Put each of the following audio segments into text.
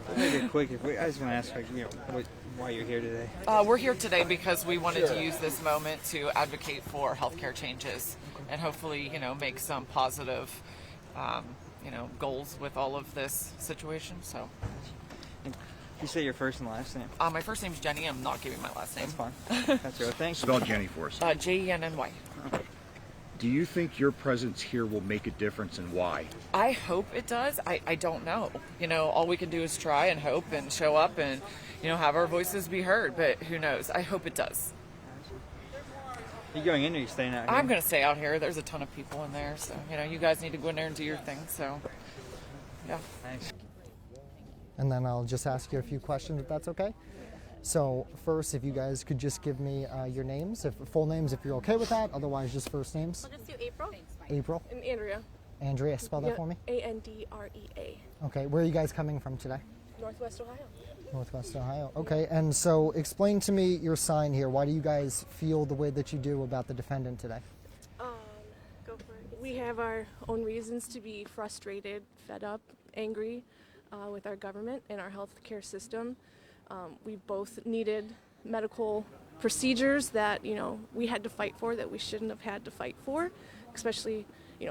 We'll make it quick. I just want to ask, why you're here today. We're here today because we wanted to use this moment to advocate for healthcare changes and hopefully, make some positive, goals with all of this situation. So, You say your first and last name. my first name's Jenny. I'm not giving my last name. That's fine. That's right. Thanks. Spell Jenny for us. Jenny. Do you think your presence here will make a difference, and why? I hope it does. I don't know. All we can do is try and hope and show up and, have our voices be heard. But who knows? I hope it does. You going in or you staying out here? I'm going to stay out here. There's a ton of people in there. So, you guys need to go in there and do your thing. So, yeah. Thanks. And then I'll just ask you a few questions if that's okay. So first, if you guys could just give me your names, full names if you're okay with that, otherwise just first names. I'll just do April. April. And Andrea. Andrea, spell that for me. Andrea. Okay, where are you guys coming from today? Northwest Ohio. Northwest Ohio. Okay, and so explain to me your sign here. Why do you guys feel the way that you do about the defendant today? Go for it. We have our own reasons to be frustrated, fed up, angry with our government and our healthcare system. We've both needed medical procedures that, we had to fight for that we shouldn't have had to fight for, especially,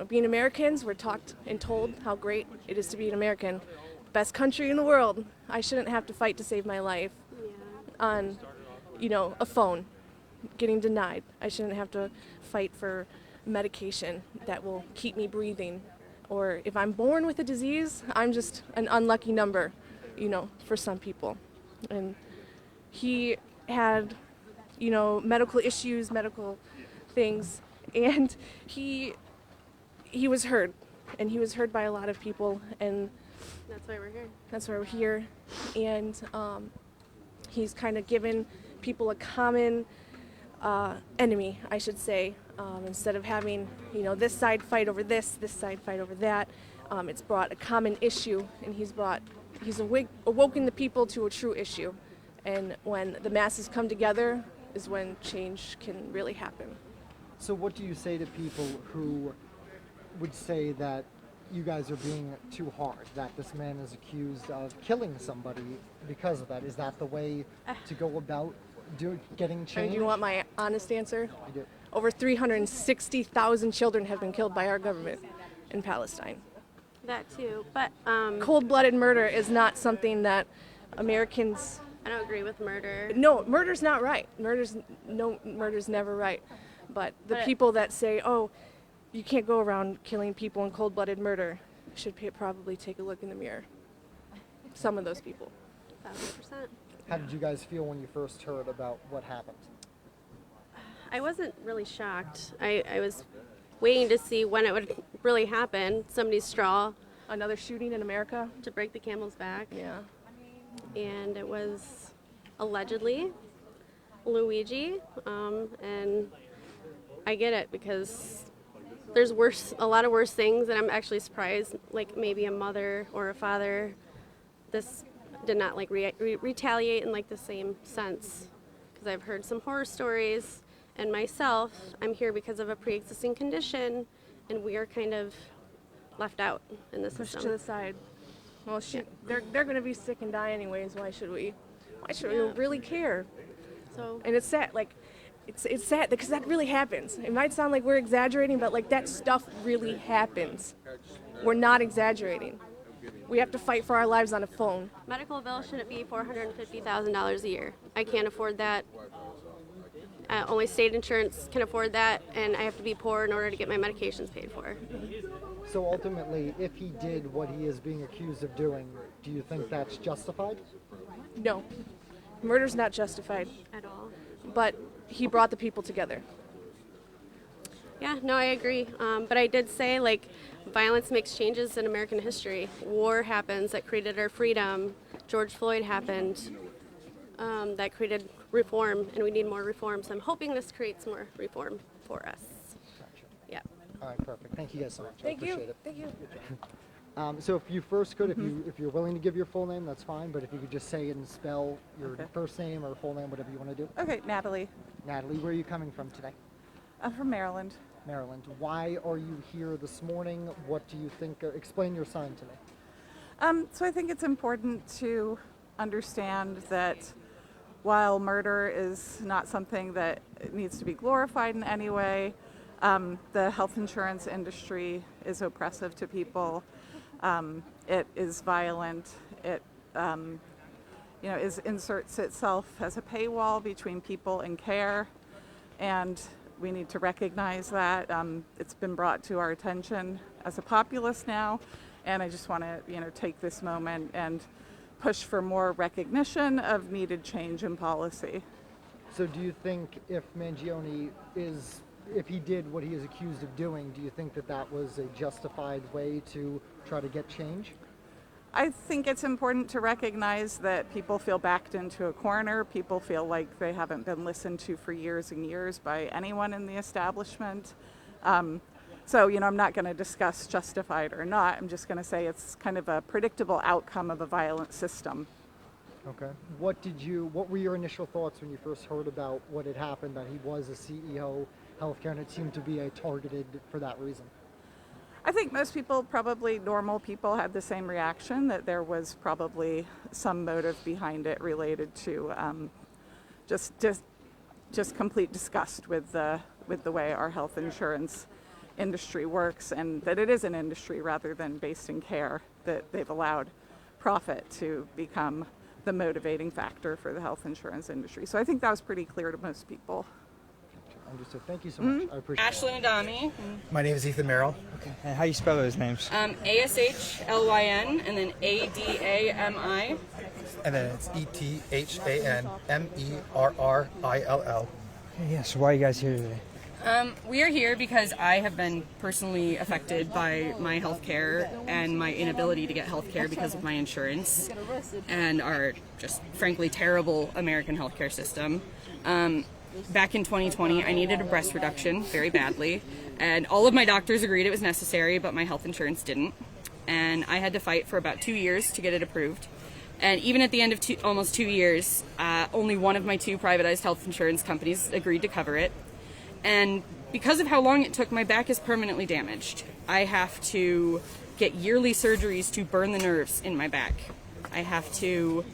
being Americans. We're taught and told how great it is to be an American. Best country in the world. I shouldn't have to fight to save my life on, a phone, getting denied. I shouldn't have to fight for medication that will keep me breathing. Or if I'm born with a disease, I'm just an unlucky number, for some people. And he had, medical issues, medical things, and he was heard, and he was heard by a lot of people, and that's why we're here. That's why we're here, and he's kind of given people a common enemy, I should say, instead of having, this side fight over this side fight over that. It's brought a common issue, and he's awoken the people to a true issue. And when the masses come together is when change can really happen. So what do you say to people who would say that you guys are being too hard, that this man is accused of killing somebody because of that? Is that the way to go about getting change? Do you want my honest answer? I do. Over 360,000 children have been killed by our government in Palestine. That too, but cold-blooded murder is not something that Americans. I don't agree with murder. No, murder's not right. Murder's never right. But the people that say, "Oh, you can't go around killing people in cold-blooded murder," should probably take a look in the mirror. Some of those people. 1,000%. How did you guys feel when you first heard about what happened? I wasn't really shocked. I was waiting to see when it would really happen. Somebody's straw. Another shooting in America? To break the camel's back. Yeah. And it was allegedly Luigi. And I get it because there's a lot of worse things, and I'm actually surprised, like maybe a mother or a father, this did not retaliate in the same sense. Because I've heard some horror stories. And myself, I'm here because of a pre-existing condition, and we are kind of left out in the system. Pushed to the side. Well, they're going to be sick and die anyways. Why should we? Why should we really care? So. And it's sad. It's sad because that really happens. It might sound like we're exaggerating, but that stuff really happens. We're not exaggerating. We have to fight for our lives on a phone. Medical bill shouldn't be $450,000 a year. I can't afford that. Only state insurance can afford that, and I have to be poor in order to get my medications paid for. So ultimately, if he did what he is being accused of doing, do you think that's justified? No. Murder's not justified. At all. But he brought the people together. Yeah, no, I agree. But I did say, violence makes changes in American history. War happens that created our freedom. George Floyd happened. That created reform, and we need more reform. So I'm hoping this creates more reform for us. Gotcha. Yeah. All right, perfect. Thank you guys so much. Thank you. Appreciate it. Thank you. So if you first could, if you're willing to give your full name, that's fine. But if you could just say and spell your first name or full name, whatever you want to do. Okay, Natalie. Natalie, where are you coming from today? I'm from Maryland. Maryland. Why are you here this morning? What do you think? Explain your sign to me. So I think it's important to understand that while murder is not something that needs to be glorified in any way, the health insurance industry is oppressive to people. It is violent. It inserts itself as a paywall between people and care, and we need to recognize that. It's been brought to our attention as a populace now, and I just want to take this moment and push for more recognition of needed change in policy. So do you think if Mangione if he did what he is accused of doing, do you think that that was a justified way to try to get change? I think it's important to recognize that people feel backed into a corner. People feel like they haven't been listened to for years and years by anyone in the establishment. So, I'm not going to discuss justified or not. I'm just going to say it's kind of a predictable outcome of a violent system. Okay. What were your initial thoughts when you first heard about what had happened, that he was a CEO healthcare and it seemed to be targeted for that reason? I think most people, probably normal people, had the same reaction, that there was probably some motive behind it related to just complete disgust with the way our health insurance industry works, and that it is an industry rather than based in care, that they've allowed profit to become the motivating factor for the health insurance industry. So I think that was pretty clear to most people. Understood. Thank you so much. I appreciate Ashley Nadami. My name is Ethan Merrill. And how you spell those names? ASHLYN and then ADAMI. And then it's ETHANMERRILL. Yes, why are you guys here today? We are here because I have been personally affected by my health care and my inability to get health care because of my insurance and our just frankly terrible American healthcare system. Back in 2020, I needed a breast reduction very badly, and all of my doctors agreed it was necessary, but my health insurance didn't. And I had to fight for about 2 years to get it approved. And even at the end of almost 2 years, only one of my 2 privatized health insurance companies agreed to cover it. And because of how long it took, my back is permanently damaged. I have to get yearly surgeries to burn the nerves in my back. I have to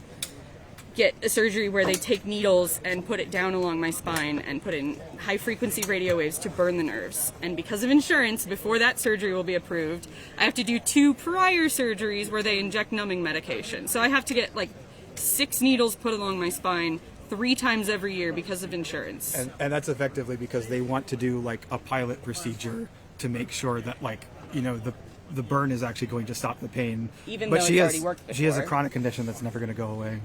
get a surgery where they take needles and put it down along my spine and put in high-frequency radio waves to burn the nerves. And because of insurance, before that surgery will be approved, I have to do 2 prior surgeries where they inject numbing medication. So I have to get 6 needles put along my spine 3 times every year because of insurance. And that's effectively because they want to do a pilot procedure to make sure that the burn is actually going to stop the pain. Even but though she it's has already worked before. She has a chronic condition that's never going to go away.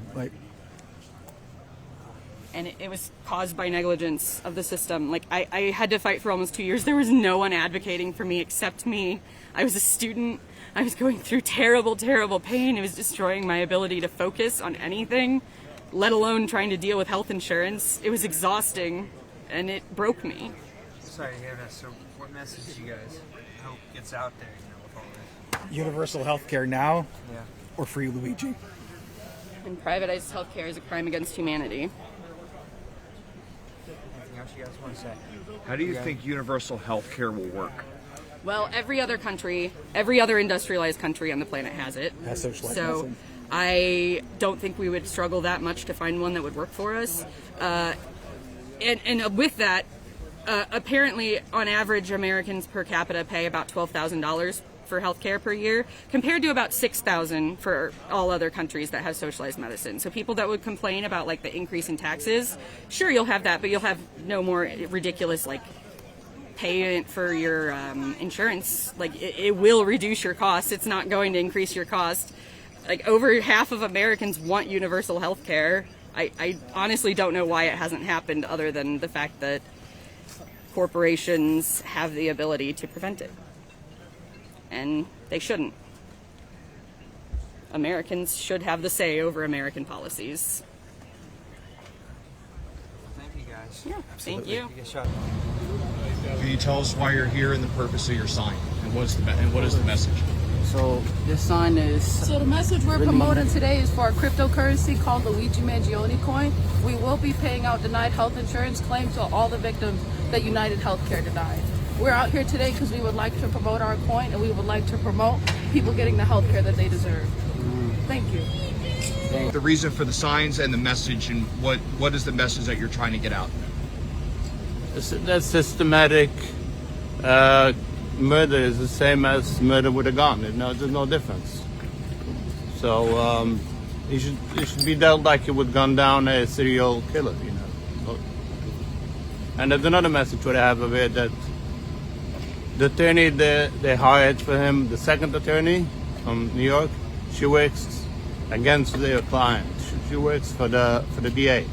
And it was caused by negligence of the system. I had to fight for almost 2 years. There was no one advocating for me except me. I was a student. I was going through terrible, terrible pain. It was destroying my ability to focus on anything, let alone trying to deal with health insurance. It was exhausting, and it broke me. Sorry to hear that. So what message do you guys hope gets out there, with all this? Universal health care now, Yeah. or free Luigi. And privatized healthcare is a crime against humanity. Anything else you guys want to say? How do you think universal health care will work? Well, every other country, every other industrialized country on the planet has it. Has socialized So medicine. I don't think we would struggle that much to find one that would work for us. And with that, apparently, on average, Americans per capita pay about $12,000 for healthcare per year, compared to about $6,000 for all other countries that have socialized medicine. So people that would complain about the increase in taxes, sure, you'll have that, but you'll have no more ridiculous payment for your insurance. It will reduce your costs. It's not going to increase your cost. Over half of Americans want universal health care. I honestly don't know why it hasn't happened, other than the fact that corporations have the ability to prevent it. And they shouldn't. Americans should have the say over American policies. Thank you guys. Yeah, thank you. You get shot. Can you tell us why you're here and the purpose of your sign, and what is the message? So this sign is... So the message we're promoting today is for a cryptocurrency called Luigi Mangione coin. We will be paying out denied health insurance claims to all the victims that UnitedHealthcare denied. We're out here today because we would like to promote our coin, and we would like to promote people getting the health care that they deserve. Thank you. The reason for the signs and the message, and what is the message that you're trying to get out? That systematic murder is the same as murder with a gun. There's no difference. So he should be dealt like he would gun down a serial killer, you know. And there's another message what I have of it, that the attorney they hired for him, the second attorney from New York, she works against their client. She works for the DA.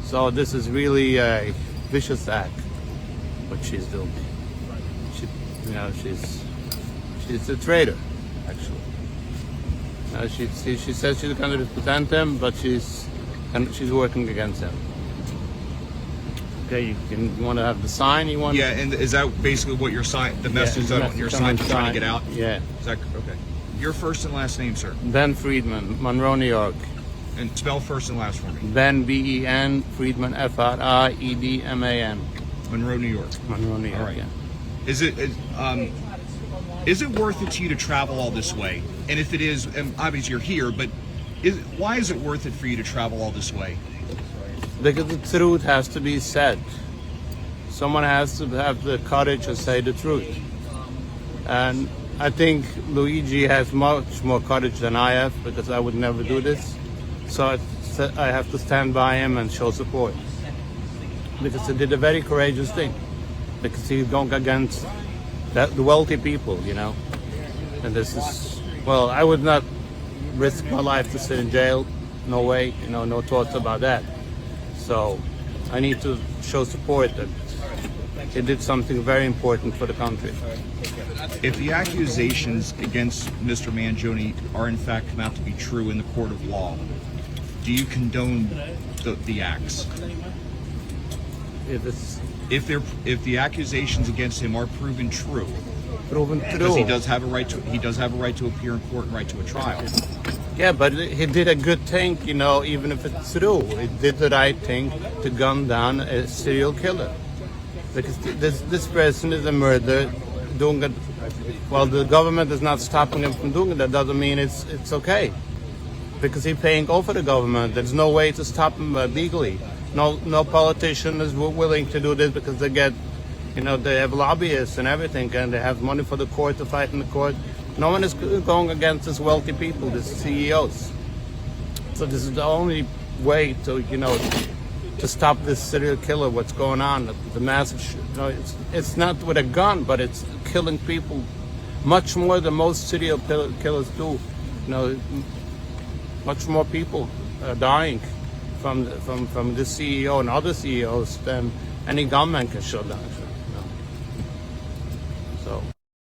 So this is really a vicious act, what she's doing. She's a traitor, actually. She says she's going to represent him, but she's working against him. Okay, you want to have the sign? You want? Yeah, and is that basically what your sign, the message that your sign is trying to get out? Yeah. Is that okay? Your first and last name, sir? Ben Friedman, Monroe, New York. And spell first and last for me. Ben, B-E-N, Friedman, F-R-I-E-D-M-A-N. Monroe, New York. Monroe, New York. All right. Yeah. Is it worth it to you to travel all this way? And if it is, and obviously you're here, but why is it worth it for you to travel all this way? Because the truth has to be said. Someone has to have the courage to say the truth. And I think Luigi has much more courage than I have, because I would never do this. So I have to stand by him and show support. Because he did a very courageous thing. Because he's going against the wealthy people, you know. And this is, well, I would not risk my life to sit in jail. No way, you know, no thoughts about that. So I need to show support that he did something very important for the country. If the accusations against Mr. Mangione are in fact come out to be true in the court of law, do you condone the acts? If the accusations against him are proven true, because he does have a right to appear in court and right to a trial. Yeah, but he did a good thing, you know, even if it's true. He did the right thing to gun down a serial killer. Because this person is a murderer, doing it. Well, the government is not stopping him from doing it. That doesn't mean it's okay. Because he's paying over the government. There's no way to stop him legally. No politician is willing to do this because they get, you know, they have lobbyists and everything, and they have money for the court to fight in the court. No one is going against these wealthy people, these CEOs. So this is the only way to, you know, to stop this serial killer. What's going on? The message, you know, it's not with a gun, but it's killing people much more than most serial killers do. You know, much more people are dying from this CEO and other CEOs than any gunman can show down.